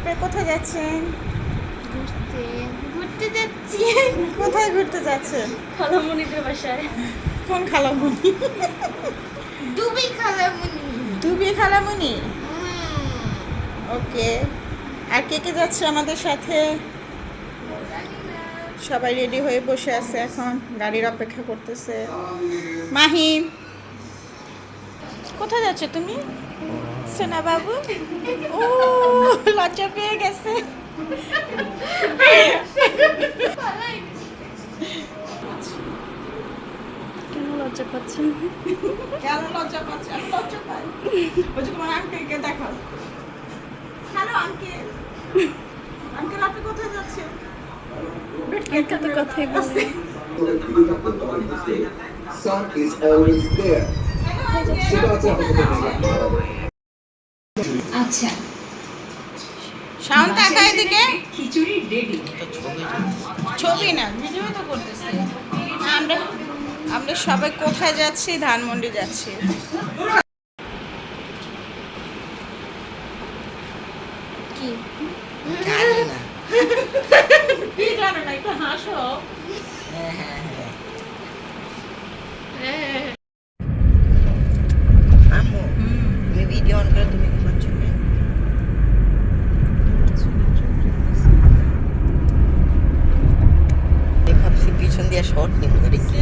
আপনি কোথায় যাচ্ছেন? ঘুরতে যাচ্ছি। কোথায় ঘুরতে যাচ্ছেন? খালামণিদের বাসায়। কোন খালামণি? ডুবি খালামণি। ডুবি খালামণি। ওকে। আর কে কে যাচ্ছে আমাদের সাথে? সবাই রেডি হয়ে বসে আছে, এখন গাড়ির অপেক্ষা করতেছে। মাহিম, কোথায় যাচ্ছ তুমি? সোনা বাবু, ও লজ্জা পেয়ে গেছে। কেন লজ্জা পাচ্ছেন? কেন লজ্জা পাচ্ছে? আমি লজ্জা পাই। ওই যে তোমার আঙ্কেলকে দেখো। Hello uncle. আঙ্কেল আপনি কোথায় যাচ্ছেন? আঙ্কেল তো কথাই বলছে। Sun is always there. আচ্ছা শাওন তাকা এদিকে। খিচুড়ি রেডি। ছবি না, ভিডিও তো করতেছি। আমরা আমরা সবাই কোথায় যাচ্ছি? ধানমন্ডি যাচ্ছি। কি? কি জানো না, একটু হাসো। আম্মু তুমি ভিডিও অন করে তুমি ঘুমাচ্ছ না? ভাবছি পিছন দিয়ে শর্ট নিব এটা কি?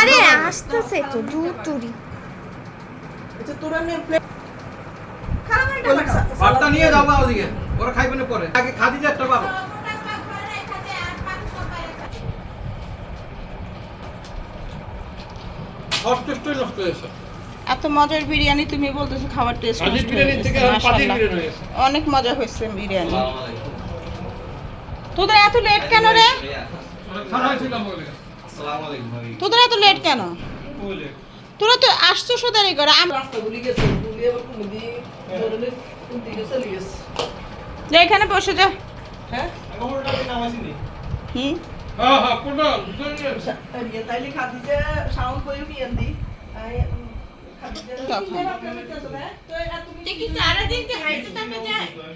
আরে আসতেছে তো দূর। ভাতটা নিয়ে যাও বা ওদিকে ওরা খাইবে না পরে আগে খাদি যে একটা বাবা সব টেস্টই নষ্ট হয়েছে এত মজার বিরিয়ানি তুমি বলতেছো, খাবার টেস্ট পাতিল বিরিয়ানি থেকে পাতিল বিরিয়ানি হয়েছে অনেক মজা হয়েছে বিরিয়ানি। তোদের এত লেট কেন রে? খারাপ হয়েছিল বলে তোদের এত লেট কেন? বলে তোরা তো আসছো সোদারি করে। যা এখানে বসে যা। হ্যাঁ কোনটাকে নামাইছিনি হুম, হ্যাঁ হ্যাঁ কোনটা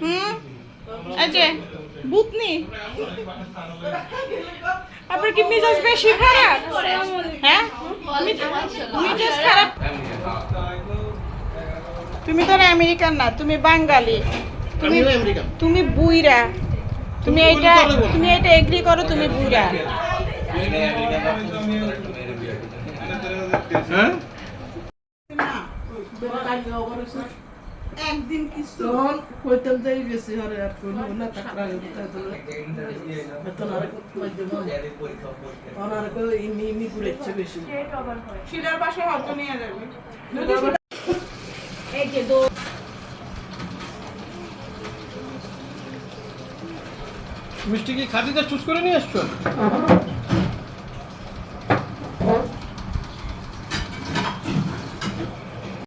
হুম, এই যে বুতনি, আপনার কি মেজাজ বেশি খারাপ? হ্যাঁ, মেজাজ খারাপ। তুমি তো আমেরিকান না, তুমি বাঙালি। তুমি তুমি বুইরা। তুমি এটা এগ্রি করো, তুমি বুইরা। হ্যাঁ একদিন কিছু কইতাম যাই বেশি হরে আর কোন না টাকা ওনার কো ইনি ঘুরেছে বেশি শিলার পাশে হত নিয়ে যাবে। এই যে মিষ্টি কি খাদিজা চুজ করে নিয়ে আসছো?